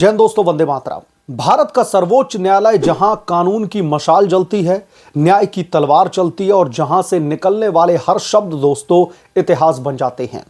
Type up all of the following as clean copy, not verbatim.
जय हिंद दोस्तों, वंदे मातरम। भारत का सर्वोच्च न्यायालय जहां कानून की मशाल जलती है, न्याय की तलवार चलती है और जहां से निकलने वाले हर शब्द दोस्तों इतिहास बन जाते हैं।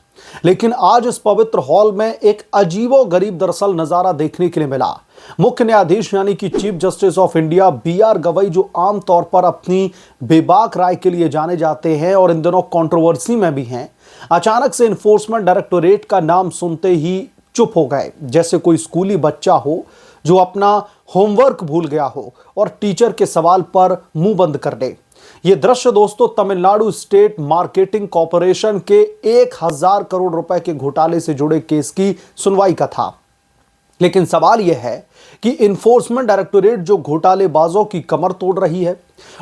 लेकिन आज इस पवित्र हॉल में एक अजीबो गरीब दरअसल नजारा देखने के लिए मिला। मुख्य न्यायाधीश यानी कि chief justice of India B R. Gavai, जो आमतौर पर अपनी बेबाक राय के लिए जाने जाते हैं और इन दिनों कंट्रोवर्सी में भी हैं, अचानक से इन्फोर्समेंट डायरेक्टोरेट का नाम सुनते ही चुप हो गए, जैसे कोई स्कूली बच्चा हो जो अपना होमवर्क भूल गया हो और टीचर के सवाल पर मुंह बंद कर दे। यह दृश्य दोस्तों तमिलनाडु स्टेट मार्केटिंग कॉरपोरेशन के 1000 करोड़ रुपए के घोटाले से जुड़े केस की सुनवाई का था। लेकिन सवाल यह है कि इन्फोर्समेंट डायरेक्टोरेट जो घोटालेबाजों की कमर तोड़ रही है,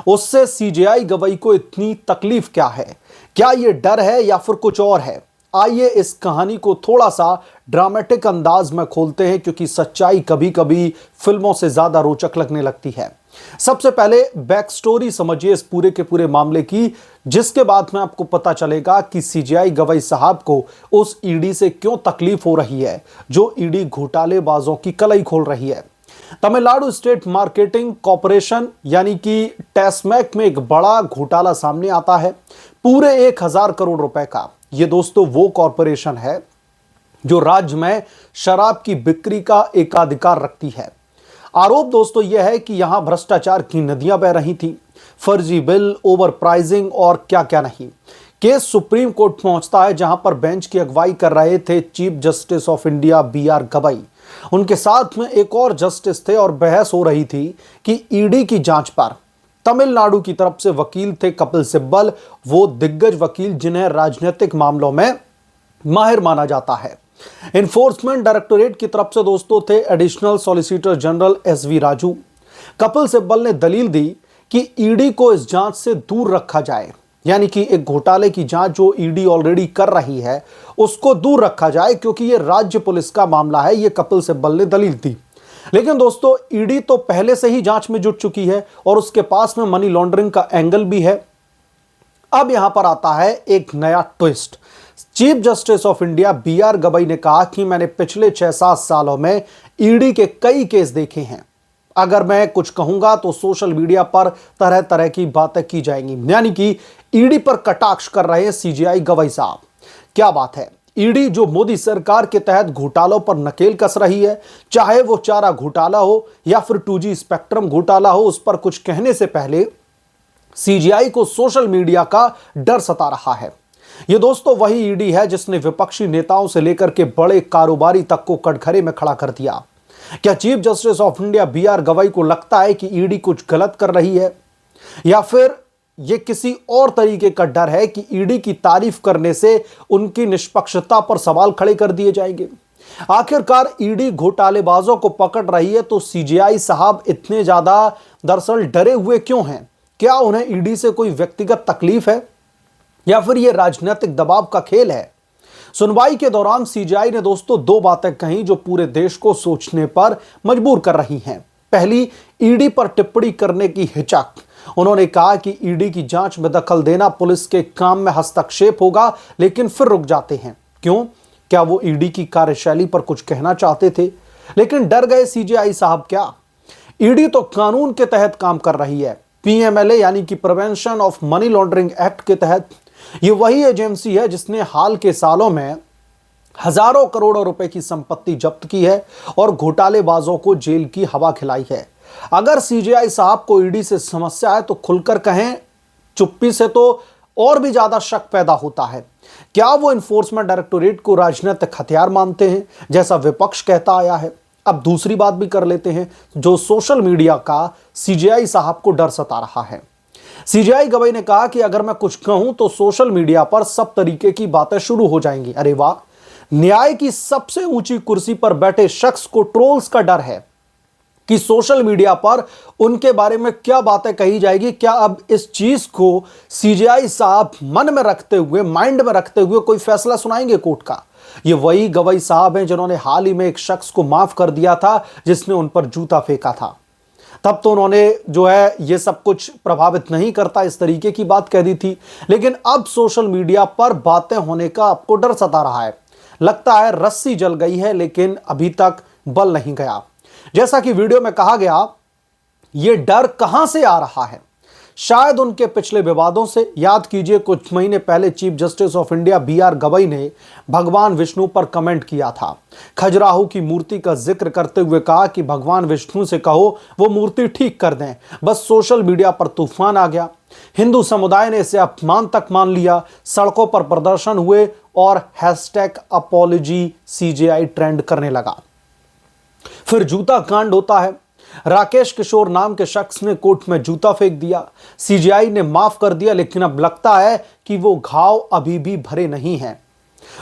उससे सीजेआई गवई को इतनी तकलीफ क्या है? क्या यह डर है या फिर कुछ और है? आइए इस कहानी को थोड़ा सा ड्रामेटिक अंदाज में खोलते हैं, क्योंकि सच्चाई कभी कभी फिल्मों से ज्यादा रोचक लगने लगती है। सबसे पहले बैक स्टोरी समझिए इस पूरे के पूरे मामले की, जिसके बाद में आपको पता चलेगा कि सीजेआई गवई साहब को उस ईडी से क्यों तकलीफ हो रही है जो ईडी घोटालेबाजों की कलई खोल रही है। तमिलनाडु स्टेट मार्केटिंग कॉरपोरेशन यानी कि टेस्मैक में एक बड़ा घोटाला सामने आता है, पूरे 1000 करोड़ रुपए का। ये दोस्तों वो कॉरपोरेशन है जो राज्य में शराब की बिक्री का एकाधिकार रखती है। आरोप दोस्तों यह है कि यहां भ्रष्टाचार की नदियां बह रही थी, फर्जी बिल, ओवर प्राइसिंग और क्या क्या नहीं। केस सुप्रीम कोर्ट पहुंचता है, जहां पर बेंच की अगुवाई कर रहे थे chief justice of India B R. Gavai. उनके साथ में एक और जस्टिस थे और बहस हो रही थी कि ईडी की जांच पर। तमिलनाडु की तरफ से वकील थे कपिल सिब्बल, वो दिग्गज वकील जिन्हें राजनीतिक मामलों में माहिर माना जाता है। इन्फोर्समेंट डायरेक्टोरेट की तरफ से दोस्तों थे additional solicitor general SV. Raju. Kapil Sibal ने दलील दी कि ईडी को इस जांच से दूर रखा जाए, यानी कि एक घोटाले की जांच जो ईडी ऑलरेडी कर रही है उसको दूर रखा जाए, क्योंकि यह राज्य पुलिस का मामला है। यह कपिल सिब्बल ने दलील दी। लेकिन दोस्तों ईडी तो पहले से ही जांच में जुट चुकी है और उसके पास में मनी लॉन्ड्रिंग का एंगल भी है। अब यहां पर आता है एक नया twist. Chief justice of India B R. Gavai ने कहा कि मैंने पिछले 6-7 सालों में ईडी के कई केस देखे हैं। अगर मैं कुछ कहूंगा तो सोशल मीडिया पर तरह तरह की बातें की जाएंगी, यानी कि ईडी पर कटाक्ष कर रहे हैं सीजेआई गवई साहब। क्या बात है! ईडी जो मोदी सरकार के तहत घोटालों पर नकेल कस रही है, चाहे वो चारा घोटाला हो या फिर 2G स्पेक्ट्रम घोटाला हो, उस पर कुछ कहने से पहले सीजीआई को सोशल मीडिया का डर सता रहा है। ये दोस्तों वही ईडी है जिसने विपक्षी नेताओं से लेकर के बड़े कारोबारी तक को कटघरे में खड़ा कर दिया। क्या chief justice of India B R. Gavai को लगता है कि ईडी कुछ गलत कर रही है, या फिर यह किसी और तरीके का डर है कि ईडी की तारीफ करने से उनकी निष्पक्षता पर सवाल खड़े कर दिए जाएंगे? आखिरकार ईडी घोटालेबाजों को पकड़ रही है तो सीजेआई साहब इतने ज्यादा दरअसल डरे हुए क्यों हैं? क्या उन्हें ईडी से कोई व्यक्तिगत तकलीफ है या फिर यह राजनीतिक दबाव का खेल है? सुनवाई के दौरान सीजेआई ने दोस्तों 2 बातें कही जो पूरे देश को सोचने पर मजबूर कर रही हैं। पहली, ईडी पर टिप्पणी करने की हिचक। उन्होंने कहा कि ईडी की जांच में दखल देना पुलिस के काम में हस्तक्षेप होगा, लेकिन फिर रुक जाते हैं। क्यों? क्या वो ईडी की कार्यशैली पर कुछ कहना चाहते थे लेकिन डर गए सीजेआई साहब? क्या ईडी तो कानून के तहत काम कर रही है, पीएमएलए यानी कि prevention of money laundering act के तहत। ये वही एजेंसी है जिसने हाल के सालों में हजारों करोड़ों रुपए की संपत्ति जब्त की है और घोटालेबाजों को जेल की हवा खिलाई है। अगर सीजेआई साहब को ईडी से समस्या है तो खुलकर कहें, चुप्पी से तो और भी ज्यादा शक पैदा होता है। क्या वो इन्फोर्समेंट डायरेक्टोरेट को राजनीतिक हथियार मानते हैं जैसा विपक्ष कहता आया है? अब दूसरी बात भी कर लेते हैं, जो सोशल मीडिया का सीजेआई साहब को डर सता रहा है। सीजेआई गवई ने कहा कि अगर मैं कुछ कहूं तो सोशल मीडिया पर सब तरीके की बातें शुरू हो जाएंगी। अरे वाह! न्याय की सबसे ऊंची कुर्सी पर बैठे शख्स को ट्रोल्स का डर है कि सोशल मीडिया पर उनके बारे में क्या बातें कही जाएगी। क्या अब इस चीज को सीजेआई साहब मन में रखते हुए, माइंड में रखते हुए कोई फैसला सुनाएंगे कोर्ट का? ये वही गवई साहब हैं जिन्होंने हाल ही में एक शख्स को माफ कर दिया था जिसने उन पर जूता फेंका था। तब तो उन्होंने जो है ये सब कुछ प्रभावित नहीं करता, इस तरीके की बात कह दी थी। लेकिन अब सोशल मीडिया पर बातें होने का आपको डर सता रहा है। लगता है रस्सी जल गई है, लेकिन अभी तक बल नहीं गया। जैसा कि वीडियो में कहा गया, यह डर कहां से आ रहा है? शायद उनके पिछले विवादों से। याद कीजिए, कुछ महीने पहले chief justice of India BR Gavai ने भगवान विष्णु पर कमेंट किया था। खजुराहो की मूर्ति का जिक्र करते हुए कहा कि भगवान विष्णु से कहो वो मूर्ति ठीक कर दें। बस सोशल मीडिया पर तूफान आ गया। हिंदू समुदाय ने इसे अपमान तक मान लिया। सड़कों पर प्रदर्शन हुए और #apology CJI ट्रेंड करने लगा। फिर जूता कांड होता है। राकेश किशोर नाम के शख्स ने कोर्ट में जूता फेंक दिया। CJI ने माफ कर दिया, लेकिन अब लगता है कि वो घाव अभी भी भरे नहीं हैं।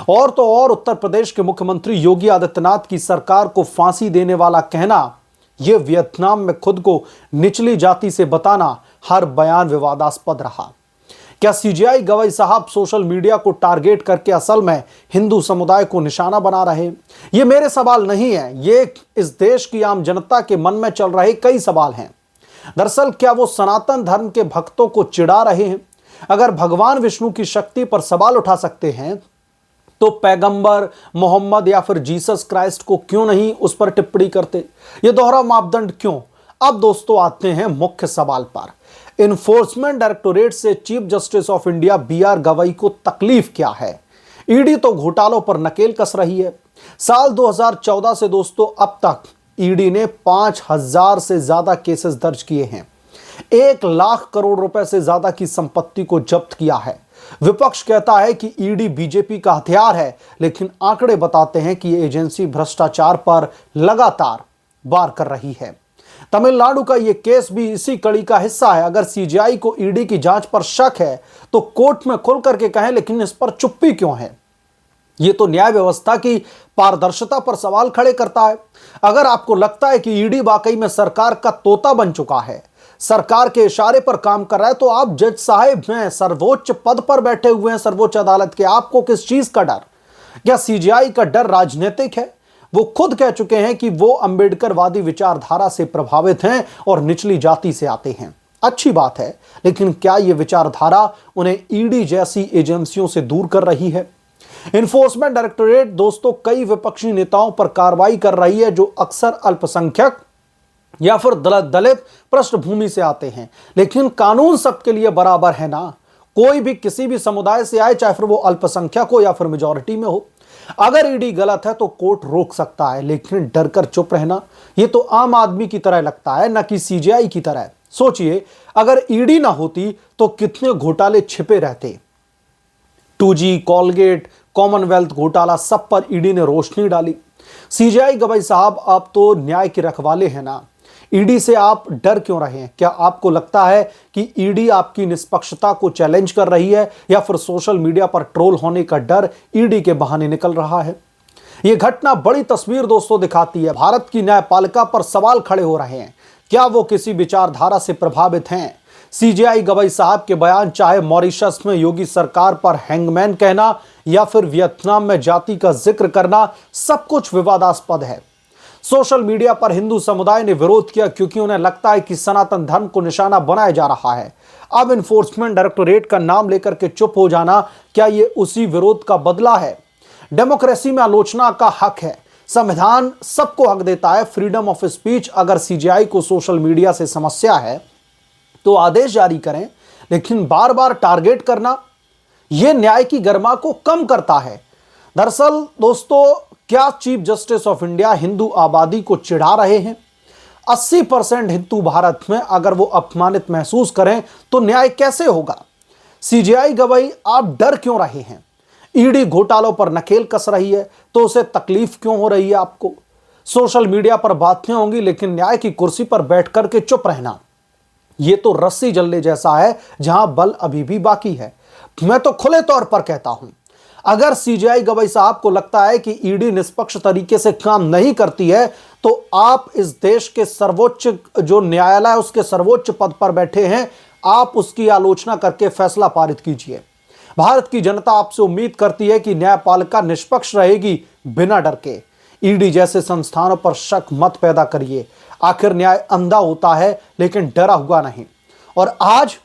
और तो और, उत्तर प्रदेश के मुख्यमंत्री योगी आदित्यनाथ की सरकार को फांसी देने वाला कहना, यह वियतनाम में खुद को निचली जाति से बताना, हर बयान विवादास्पद रहा। क्या CJI गवई साहब सोशल मीडिया को टारगेट करके असल में हिंदू समुदाय को निशाना बना रहे? ये मेरे सवाल नहीं है, ये इस देश की आम जनता के मन में चल रहे कई सवाल हैं। दरअसल क्या वो सनातन धर्म के भक्तों को चिढ़ा रहे हैं? अगर भगवान विष्णु की शक्ति पर सवाल उठा सकते हैं तो पैगंबर मोहम्मद या फिर जीसस क्राइस्ट को क्यों नहीं उस पर टिप्पणी करते? ये दोहरा मापदंड क्यों? अब दोस्तों आते हैं मुख्य सवाल पर। इन्फोर्समेंट डायरेक्टोरेट से chief justice of India BR Gavai को तकलीफ क्या है? ईडी तो घोटालों पर नकेल कस रही है। साल 2014 से दोस्तों अब तक ईडी ने 5000 से ज्यादा केसेस दर्ज किए हैं। 1 लाख करोड़ रुपए से ज्यादा की संपत्ति को जब्त किया है। विपक्ष कहता है कि ईडी बीजेपी का हथियार है, लेकिन आंकड़े बताते हैं कि ये एजेंसी भ्रष्टाचार पर लगातार वार कर रही है। तमिलनाडु का यह केस भी इसी कड़ी का हिस्सा है। अगर CJI को ईडी की जांच पर शक है तो कोर्ट में खुल करके कहें, लेकिन इस पर चुप्पी क्यों है? यह तो न्याय व्यवस्था की पारदर्शिता पर सवाल खड़े करता है। अगर आपको लगता है कि ईडी वाकई में सरकार का तोता बन चुका है, सरकार के इशारे पर काम कर रहा है, तो आप जज साहेब हैं, सर्वोच्च पद पर बैठे हुए हैं सर्वोच्च अदालत के, आपको किस चीज का डर? क्या CJI का डर राजनीतिक है? वो खुद कह चुके हैं कि वो अंबेडकरवादी विचारधारा से प्रभावित हैं और निचली जाति से आते हैं। अच्छी बात है, लेकिन क्या ये विचारधारा उन्हें ईडी जैसी एजेंसियों से दूर कर रही है? इन्फोर्समेंट डायरेक्टोरेट दोस्तों कई विपक्षी नेताओं पर कार्रवाई कर रही है जो अक्सर अल्पसंख्यक या फिर दलित पृष्ठभूमि से आते हैं। लेकिन कानून सबके लिए बराबर है ना? कोई भी किसी भी समुदाय से आए, चाहे फिर वो अल्पसंख्यक हो या फिर मेजॉरिटी में हो। अगर ईडी गलत है तो कोर्ट रोक सकता है, लेकिन डर कर चुप रहना ये तो आम आदमी की तरह लगता है, न कि CJI की तरह। सोचिए, अगर ईडी ना होती तो कितने घोटाले छिपे रहते। 2G, कॉलगेट, कॉमनवेल्थ घोटाला, सब पर ईडी ने रोशनी डाली। CJI गवई साहब, आप तो न्याय के रखवाले हैं ना? ईडी से आप डर क्यों रहे हैं? क्या आपको लगता है कि ईडी आपकी निष्पक्षता को चैलेंज कर रही है, या फिर सोशल मीडिया पर ट्रोल होने का डर ईडी के बहाने निकल रहा है? यह घटना बड़ी तस्वीर दोस्तों दिखाती है। भारत की न्यायपालिका पर सवाल खड़े हो रहे हैं। क्या वो किसी विचारधारा से प्रभावित हैं? CJI गवई साहब के बयान, चाहे मॉरिशस में योगी सरकार पर हैंगमैन कहना या फिर वियतनाम में जाति का जिक्र करना, सब कुछ विवादास्पद है। सोशल मीडिया पर हिंदू समुदाय ने विरोध किया क्योंकि उन्हें लगता है कि सनातन धर्म को निशाना बनाया जा रहा है। अब इन्फोर्समेंट डायरेक्टोरेट का नाम लेकर के चुप हो जाना, क्या यह उसी विरोध का बदला है? डेमोक्रेसी में आलोचना का हक है, संविधान सबको हक देता है, फ्रीडम ऑफ स्पीच। अगर CJI को सोशल मीडिया से समस्या है तो आदेश जारी करें, लेकिन बार बार टारगेट करना यह न्याय की गरिमा को कम करता है। दरअसल दोस्तों, क्या chief justice of India Hindu आबादी को चिढ़ा रहे हैं? 80% हिंदू भारत में अगर वो अपमानित महसूस करें तो न्याय कैसे होगा? CJI गवई, आप डर क्यों रहे हैं? ईडी घोटालों पर नकेल कस रही है तो उसे तकलीफ क्यों हो रही है आपको? सोशल मीडिया पर बातें होंगी, लेकिन न्याय की कुर्सी पर बैठ करके चुप रहना, यह तो रस्सी जलने जैसा है जहां बल अभी भी बाकी है। मैं तो खुले तौर पर कहता हूं, अगर CJI गवई साहब को लगता है कि ईडी निष्पक्ष तरीके से काम नहीं करती है, तो आप इस देश के सर्वोच्च जो न्यायालय है उसके सर्वोच्च पद पर बैठे हैं, आप उसकी आलोचना करके फैसला पारित कीजिए। भारत की जनता आपसे उम्मीद करती है कि न्यायपालिका निष्पक्ष रहेगी बिना डर के। ईडी जैसे संस्थानों पर शक मत पैदा करिए। आखिर न्याय अंधा होता है लेकिन डरा हुआ नहीं। और आज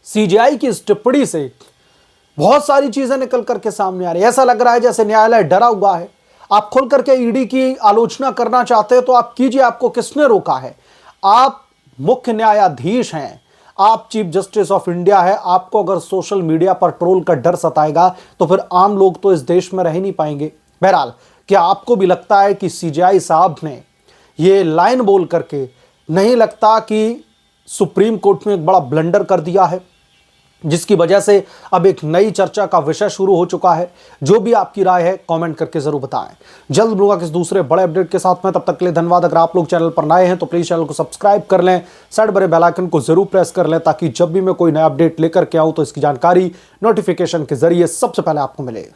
CJI की इस टिप्पणी से बहुत सारी चीजें निकल करके सामने आ रही है। ऐसा लग रहा है जैसे न्यायालय डरा हुआ है। आप खुल करके ईडी की आलोचना करना चाहते हैं तो आप कीजिए, आपको किसने रोका है? आप मुख्य न्यायाधीश हैं, आप चीफ जस्टिस ऑफ इंडिया है। आपको अगर सोशल मीडिया पर ट्रोल का डर सताएगा तो फिर आम लोग तो इस देश में रह नहीं पाएंगे। बहरहाल, क्या आपको भी लगता है कि सीजेआई साहब ने ये लाइन बोल करके, नहीं लगता कि सुप्रीम कोर्ट में एक बड़ा ब्लंडर कर दिया है, जिसकी वजह से अब एक नई चर्चा का विषय शुरू हो चुका है? जो भी आपकी राय है कमेंट करके जरूर बताएं। जल्द मिलूंगा किसी दूसरे बड़े अपडेट के साथ में, तब तक के लिए धन्यवाद। अगर आप लोग चैनल पर नए हैं तो प्लीज चैनल को सब्सक्राइब कर लें, साइड बड़े बेल आइकन को जरूर प्रेस कर लें, ताकि जब भी मैं कोई नया अपडेट लेकर के आऊं तो इसकी जानकारी नोटिफिकेशन के जरिए सबसे पहले आपको मिले।